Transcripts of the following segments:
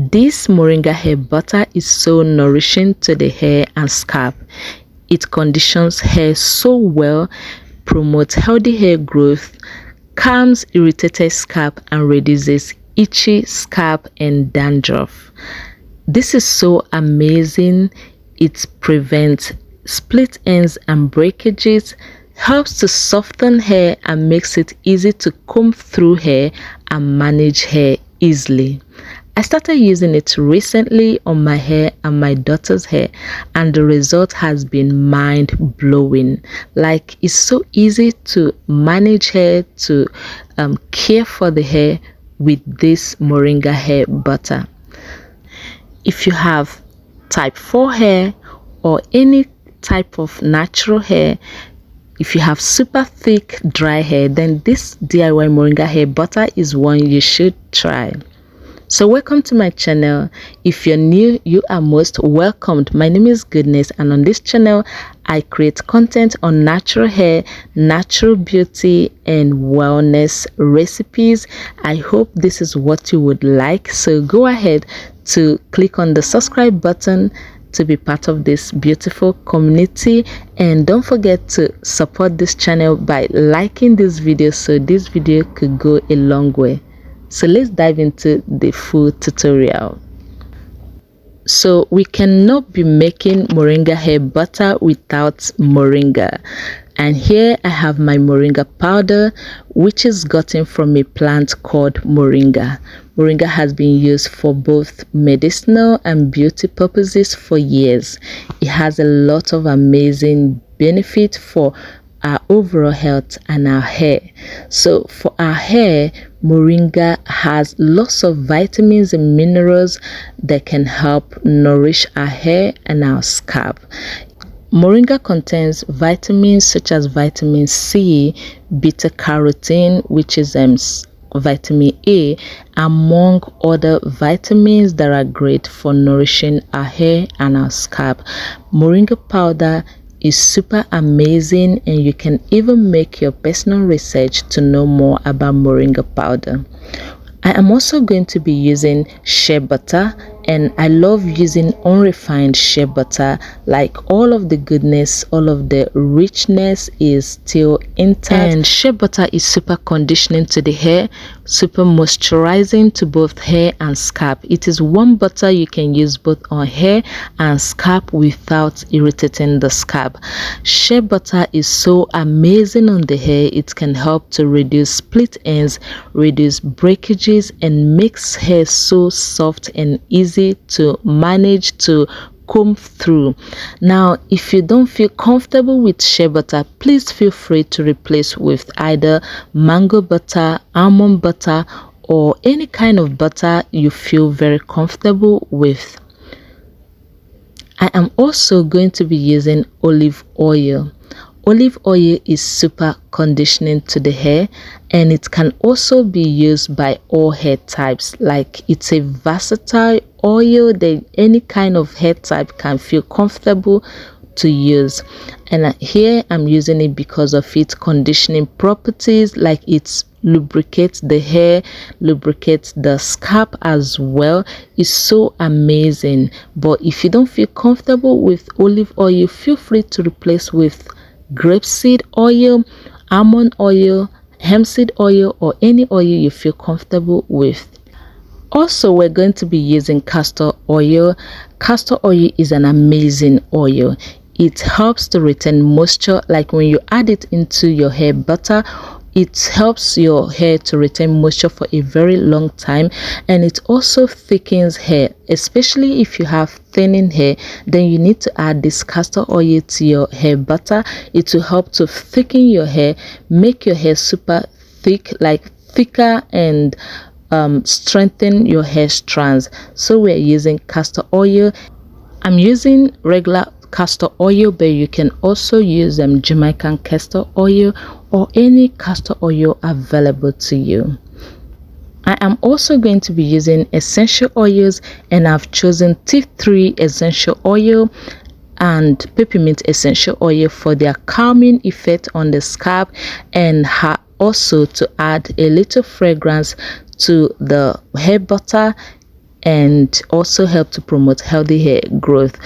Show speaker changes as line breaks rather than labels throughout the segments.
This Moringa hair butter is so nourishing to the hair and scalp. It conditions hair so well, promotes healthy hair growth, calms irritated scalp, and reduces itchy scalp and dandruff. This is so amazing. It prevents split ends and breakages, helps to soften hair, and makes it easy to comb through hair and manage hair easily. I started using it recently on my hair and my daughter's hair, and the result has been mind-blowing. Like, it's so easy to manage hair, to care for the hair with this Moringa hair butter. If you have type 4 hair or any type of natural hair, if you have super thick dry hair, then this DIY Moringa hair butter is one you should try. So welcome to my channel. If you're new, you are most welcomed. My name is Goodness, and on this channel I create content on natural hair, natural beauty, and wellness recipes. I hope this is what you would like, so go ahead to click on the subscribe button to be part of this beautiful community, and don't forget to support this channel by liking this video so this video could go a long way. So let's dive into the full tutorial. So we cannot be making Moringa hair butter without Moringa. And here I have my Moringa powder, which is gotten from a plant called Moringa. Moringa has been used for both medicinal and beauty purposes for years. It has a lot of amazing benefits for our overall health and our hair. So for our hair, Moringa has lots of vitamins and minerals that can help nourish our hair and our scalp. Moringa contains vitamins such as vitamin C, beta carotene, which is vitamin A, among other vitamins that are great for nourishing our hair and our scalp. Moringa powder is super amazing, and you can even make your personal research to know more about Moringa powder. I am also going to be using shea butter, and I love using unrefined shea butter. Like, all of the goodness, all of the richness is still intact, and shea butter is super conditioning to the hair, super moisturizing to both hair and scalp. It is one butter you can use both on hair and scalp without irritating the scalp. Shea butter is so amazing on the hair. It can help to reduce split ends, reduce breakages, and makes hair so soft and easy to manage, to comb through. Now, if you don't feel comfortable with shea butter, please feel free to replace with either mango butter, almond butter, or any kind of butter you feel very comfortable with. I am also going to be using olive oil. Olive oil is super conditioning to the hair, and it can also be used by all hair types. Like, it's a versatile oil that any kind of hair type can feel comfortable to use. And here I'm using it because of its conditioning properties. Like, it lubricates the hair, lubricates the scalp as well. It's so amazing. But if you don't feel comfortable with olive oil, feel free to replace with grapeseed oil, almond oil, hemp seed oil, or any oil you feel comfortable with. Also, we're going to be using castor oil. Castor oil is an amazing oil. It helps to retain moisture. Like, when you add it into your hair butter, it helps your hair to retain moisture for a very long time, and it also thickens hair. Especially if you have thinning hair, then you need to add this castor oil to your hair butter. It will help to thicken your hair, make your hair super thick, like thicker, and strengthen your hair strands. So we're using castor oil. I'm using regular castor oil, but you can also use Jamaican castor oil or any castor oil available to you. I am also going to be using essential oils, and I've chosen tea tree essential oil and peppermint essential oil for their calming effect on the scalp, and also to add a little fragrance to the hair butter. and also help to promote healthy hair growth.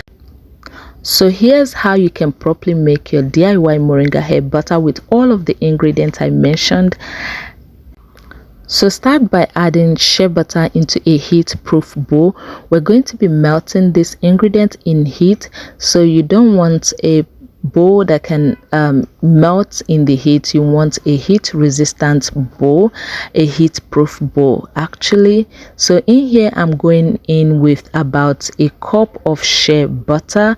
So here's how you can properly make your DIY moringa hair butter with all of the ingredients I mentioned. So start by adding shea butter into a heat-proof bowl. We're going to be melting this ingredient in heat, so you don't want a bowl that can melt in the heat. You want a heat-resistant bowl, a heat-proof bowl actually. So in here I'm going in with about a cup of shea butter.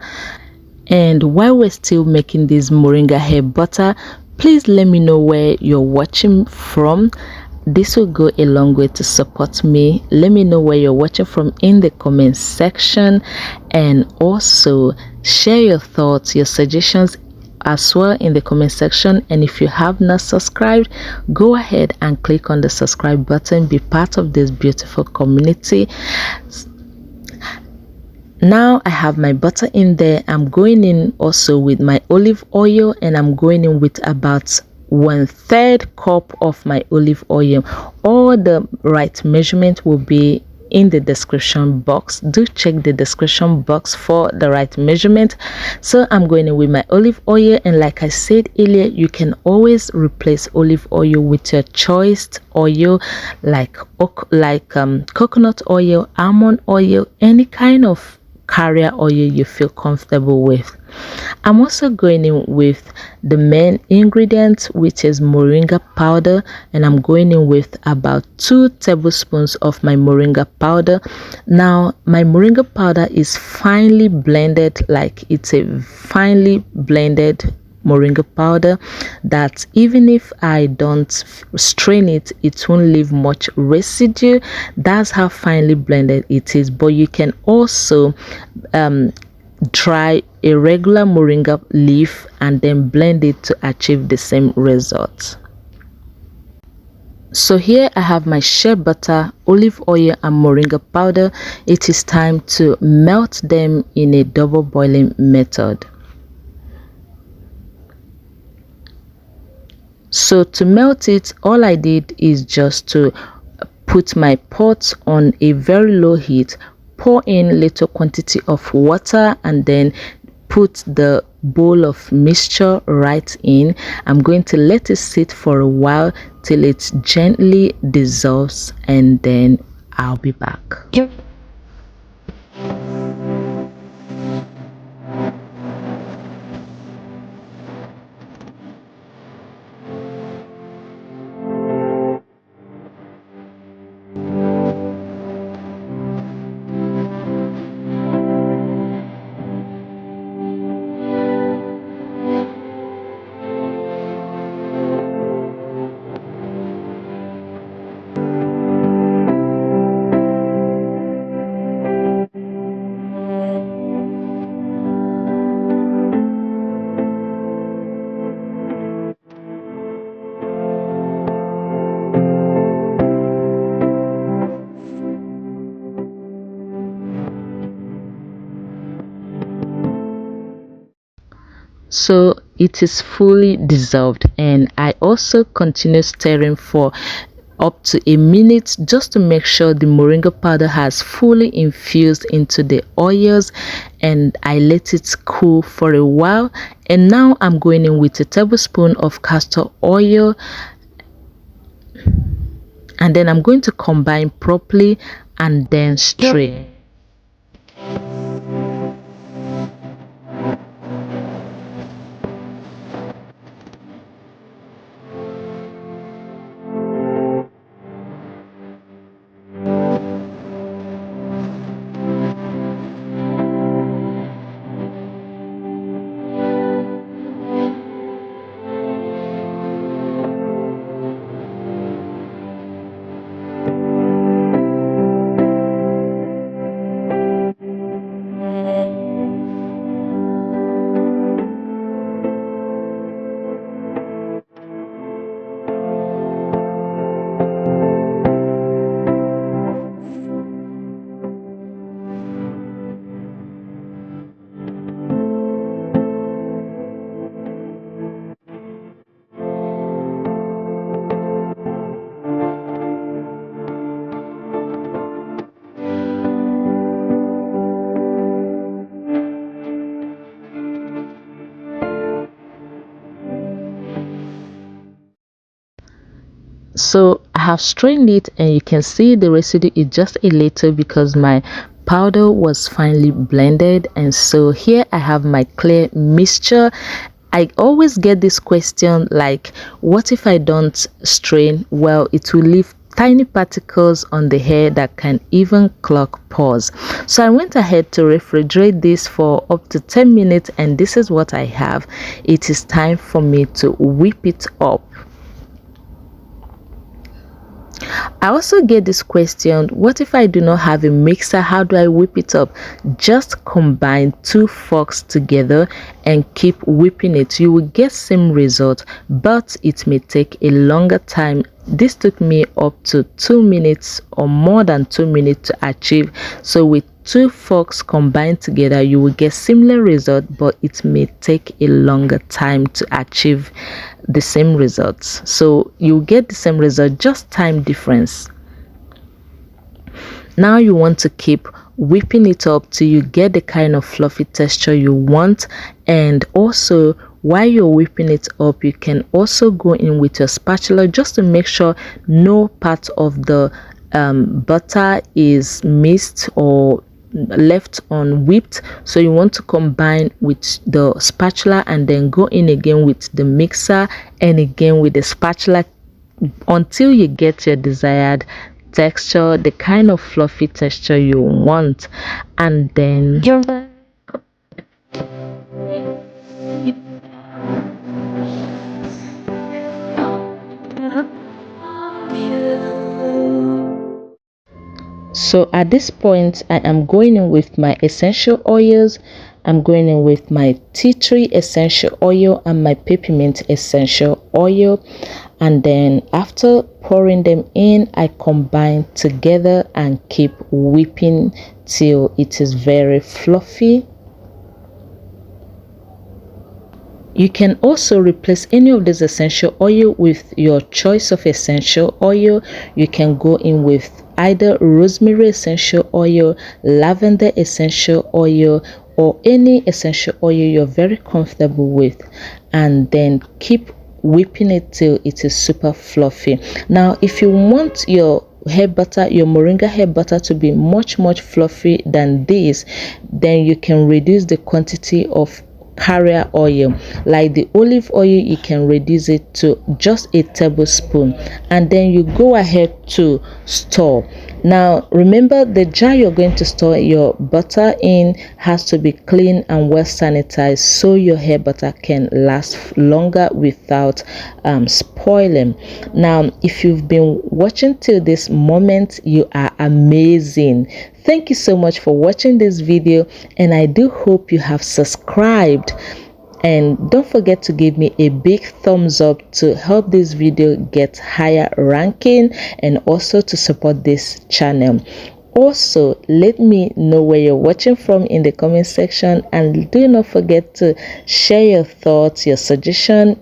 And while we're still making this moringa hair butter, please let me know where you're watching from. This will go a long way to support me. Let me know where you're watching from in the comment section, and also share your thoughts, your suggestions as well in the comment section. And if you have not subscribed, go ahead and click on the subscribe button. Be part of this beautiful community. Now I have my butter in there. I'm going in also with my olive oil, and I'm going in with about 1/3 cup of my olive oil. All the right measurement will be in the description box. Do check the description box for the right measurement. So I'm going in with my olive oil, and like I said earlier, you can always replace olive oil with your choice oil like coconut oil, almond oil, any kind of carrier oil you feel comfortable with. I'm also going in with the main ingredient, which is moringa powder, and I'm going in with about 2 tablespoons of my moringa powder. Now my moringa powder is finely blended, like it's a finely blended moringa powder that even if I don't strain it, it won't leave much residue. That's how finely blended it is. But you can also try a regular moringa leaf and then blend it to achieve the same result. So here I have my shea butter, olive oil and moringa powder. It is time to melt them in a double boiling method. So to melt it, all I did is just to put my pot on a very low heat, pour in little quantity of water, and then put the bowl of mixture right in. I'm going to let it sit for a while till it gently dissolves, and then I'll be back. Yep. So it is fully dissolved, and I also continue stirring for up to a minute just to make sure the moringa powder has fully infused into the oils, and I let it cool for a while. And now I'm going in with a tablespoon of castor oil, and then I'm going to combine properly and then strain. So I have strained it, and you can see the residue is just a little because my powder was finely blended. And so here I have my clear mixture. I always get this question like, what if I don't strain? Well, it will leave tiny particles on the hair that can even clog pores. So I went ahead to refrigerate this for up to 10 minutes, and this is what I have. It is time for me to whip it up. I also get this question, what if I do not have a mixer? How do I whip it up? Just combine 2 forks together and keep whipping it. You will get same result, but it may take a longer time. This took me up to 2 minutes or more than 2 minutes to achieve. So with 2 forks combined together, you will get similar result, but it may take a longer time to achieve the same results. So you get the same result, just time difference. Now you want to keep whipping it up till you get the kind of fluffy texture you want. And also, while you're whipping it up, you can also go in with your spatula just to make sure no part of the butter is missed or left unwhipped. So you want to combine with the spatula and then go in again with the mixer and again with the spatula until you get your desired texture, the kind of fluffy texture you want. And then so at this point, I am going in with my essential oils. I'm going in with my tea tree essential oil and my peppermint essential oil. And then after pouring them in, I combine together and keep whipping till it is very fluffy. You can also replace any of this essential oil with your choice of essential oil. You can go in with either rosemary essential oil, lavender essential oil, or any essential oil you're very comfortable with, and then keep whipping it till it is super fluffy. Now if you want your hair butter, your moringa hair butter, to be much fluffy than this, then you can reduce the quantity of carrier oil. Like the olive oil, you can reduce it to just a tablespoon, and then you go ahead to store. Now remember, the jar you're going to store your butter in has to be clean and well sanitized so your hair butter can last longer without spoiling. Now if you've been watching till this moment, you are amazing. Thank you so much for watching this video, and I do hope you have subscribed. And don't forget to give me a big thumbs up to help this video get higher ranking and also to support this channel. Also, let me know where you're watching from in the comment section, and do not forget to share your thoughts, your suggestion,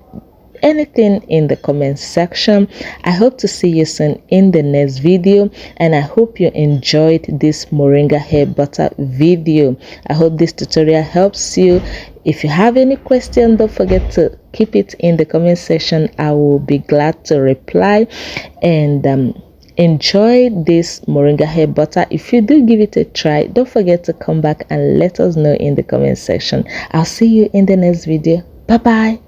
anything in the comment section. I hope to see you soon in the next video, and I hope you enjoyed this moringa hair butter video. I hope this tutorial helps you. If you have any question, don't forget to keep it in the comment section. I will be glad to reply. And enjoy this moringa hair butter. If you do give it a try, don't forget to come back and let us know in the comment section. I'll see you in the next video. Bye bye.